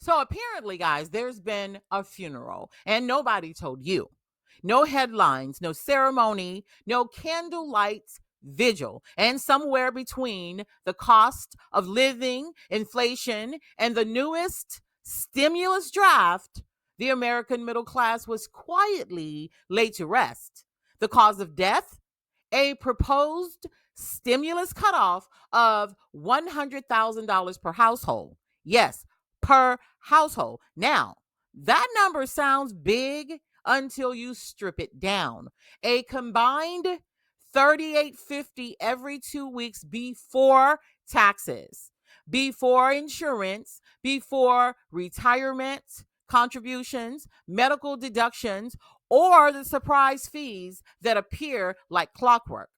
So apparently, guys, there's been a funeral and nobody told you. No headlines, no ceremony, no candlelight vigil. And somewhere between the cost of living, inflation, and the newest stimulus draft, the American middle class was quietly laid to rest. The cause of death? A proposed stimulus cutoff of $100,000 per household. Yes, per household. Now, that number sounds big until you strip it down. A combined 38.50 every 2 weeks before taxes, before insurance, before retirement contributions, medical deductions, or the surprise fees that appear like clockwork.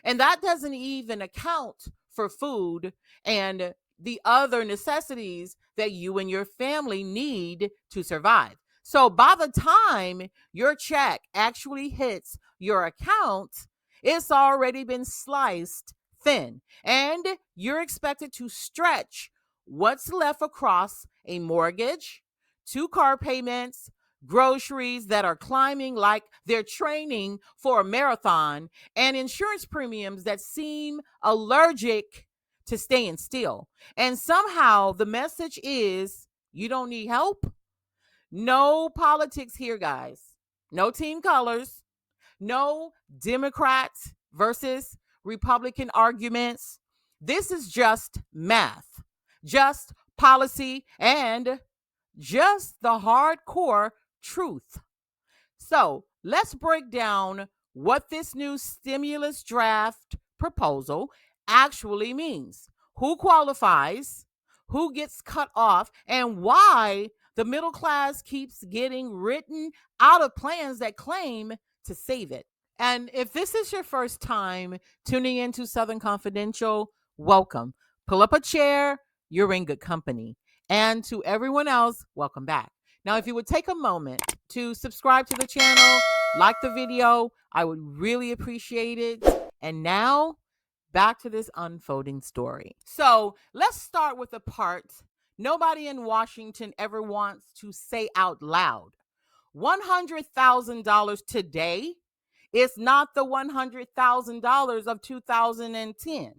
And that doesn't even account for food and the other necessities that you and your family need to survive. So by the time your check actually hits your account, it's already been sliced thin, and you're expected to stretch what's left across a mortgage, two car payments, groceries that are climbing like they're training for a marathon, and insurance premiums that seem allergic to staying still. And somehow the message is you don't need help. No politics here, guys. No team colors. No Democrats versus Republican arguments. This is just math, just policy, and just the hardcore truth. So let's break down what this new stimulus draft proposal actually means. Who qualifies? Who gets cut off? And why the middle class keeps getting written out of plans that claim to save it. And if this is your first time tuning into Southern Confidential, welcome. Pull up a chair, you're in good company. And to everyone else, welcome back. Now, if you would take a moment to subscribe to the channel, like the video, I would really appreciate it. And now, back to this unfolding story. So let's start with the part nobody in Washington ever wants to say out loud. $100,000 today is not the $100,000 of 2010.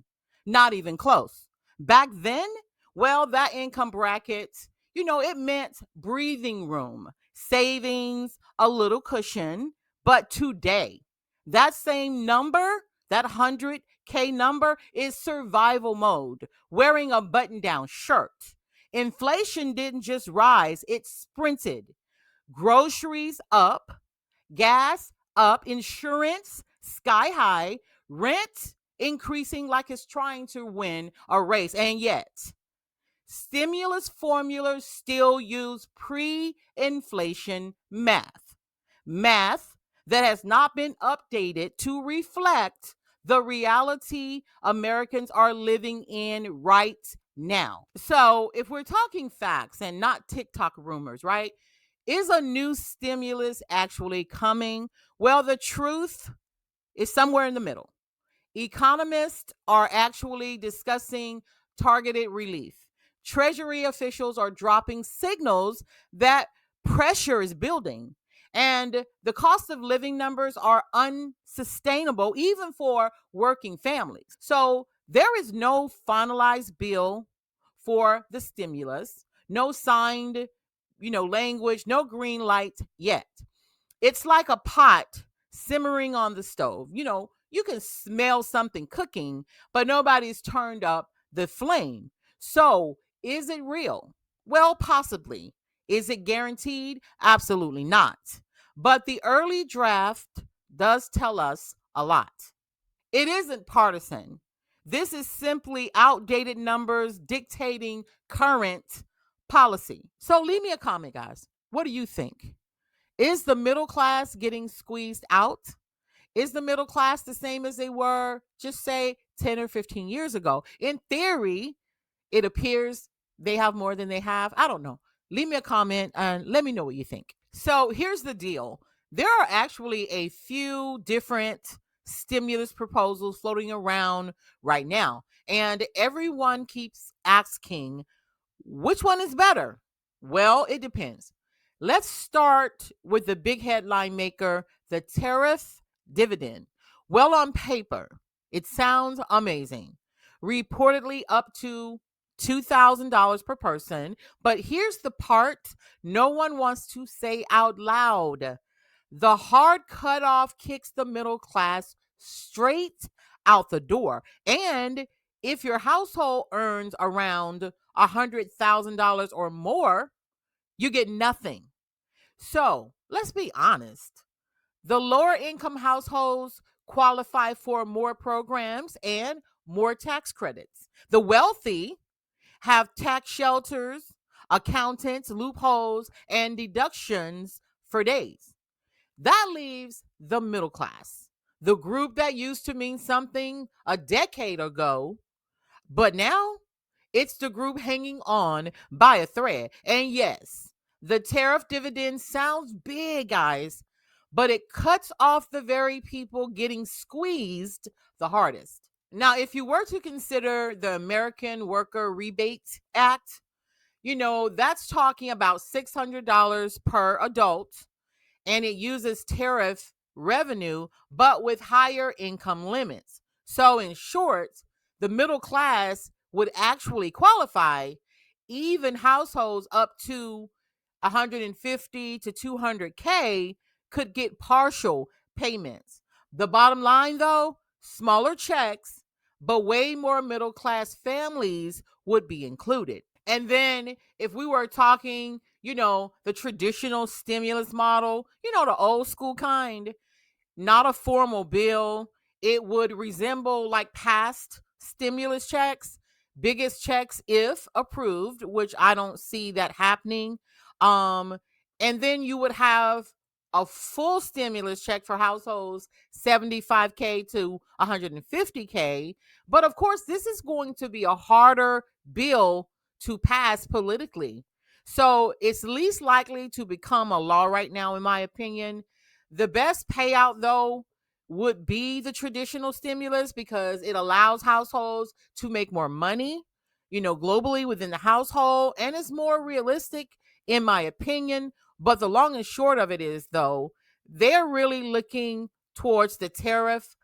Not even close. Back then, well, that income bracket, it meant breathing room, savings, a little cushion. But today, that same number, that 100K number, is survival mode, wearing a button down shirt. Inflation didn't just rise, it sprinted. Groceries up, gas up, insurance sky high, rent increasing like it's trying to win a race. And yet, stimulus formulas still use pre-inflation math. Math that has not been updated to reflect the reality Americans are living in right now. So, if we're talking facts and not TikTok rumors, right? Is a new stimulus actually coming? Well, the truth is somewhere in the middle. Economists are actually discussing targeted relief. Treasury officials are dropping signals that pressure is building. And the cost of living numbers are unsustainable, even for working families. So there is no finalized bill for the stimulus, no signed language, no green light yet. It's like a pot simmering on the stove. You can smell something cooking, but nobody's turned up the flame. So, is it real? Well, possibly. Is it guaranteed? Absolutely not. But the early draft does tell us a lot. It isn't partisan. This is simply outdated numbers dictating current policy. So leave me a comment, guys. What do you think? Is the middle class getting squeezed out? Is the middle class the same as they were, just say, 10 or 15 years ago? In theory, it appears they have more than they have. I don't know. Leave me a comment and let me know what you think. So here's the deal. There are actually a few different stimulus proposals floating around right now. And everyone keeps asking, which one is better? Well, it depends. Let's start with the big headline maker, the tariff dividend. Well, on paper, it sounds amazing. Reportedly up to $2,000 per person. But here's the part no one wants to say out loud: the hard cutoff kicks the middle class straight out the door. And if your household earns around $100,000 or more, you get nothing. So let's be honest. The lower income households qualify for more programs and more tax credits. The wealthy have tax shelters, accountants, loopholes, and deductions for days. That leaves the middle class, the group that used to mean something a decade ago, but now it's the group hanging on by a thread. And yes, the tariff dividend sounds big, guys, but it cuts off the very people getting squeezed the hardest. Now, if you were to consider the American Worker Rebate Act, that's talking about $600 per adult, and it uses tariff revenue, but with higher income limits. So, in short, the middle class would actually qualify. Even households up to 150 to 200K could get partial payments. The bottom line, though, smaller checks, but way more middle class families would be included. And then if we were talking, the traditional stimulus model, the old school kind, not a formal bill, it would resemble like past stimulus checks, biggest checks if approved, which I don't see that happening. And then you would have a full stimulus check for households 75K to 150K. But of course, this is going to be a harder bill to pass politically. So it's least likely to become a law right now, in my opinion. The best payout, though, would be the traditional stimulus because it allows households to make more money, globally within the household, and it's more realistic, in my opinion. But the long and short of it is, though, they're really looking towards the tariff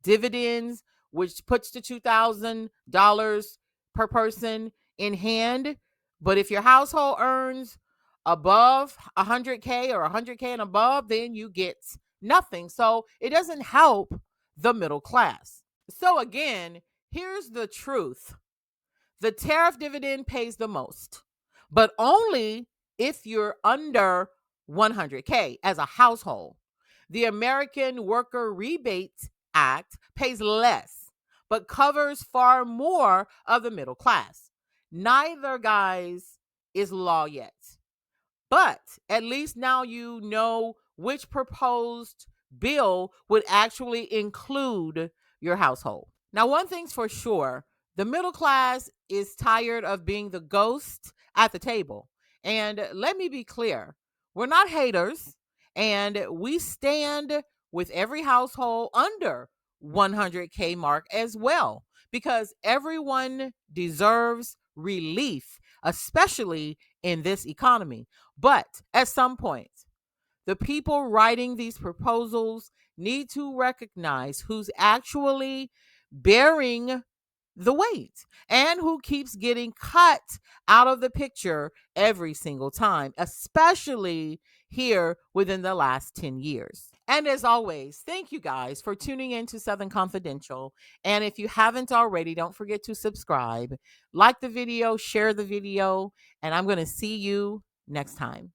dividends, which puts the $2,000 per person in hand. But if your household earns above 100K or 100K and above, then you get nothing. So it doesn't help the middle class. So again, here's the truth. The tariff dividend pays the most, but only if you're under 100K as a household. The American Worker Rebate Act pays less, but covers far more of the middle class. Neither, guys, is law yet. But at least now you know which proposed bill would actually include your household. Now, one thing's for sure, the middle class is tired of being the ghost at the table. And let me be clear, we're not haters, and we stand with every household under 100K mark as well, because everyone deserves relief, especially in this economy. But at some point, the people writing these proposals need to recognize who's actually bearing the weight and who keeps getting cut out of the picture every single time, especially here within the last 10 years. And as always, thank you guys for tuning in to Southern Confidential. And if you haven't already, don't forget to subscribe, like the video, share the video, and I'm going to see you next time.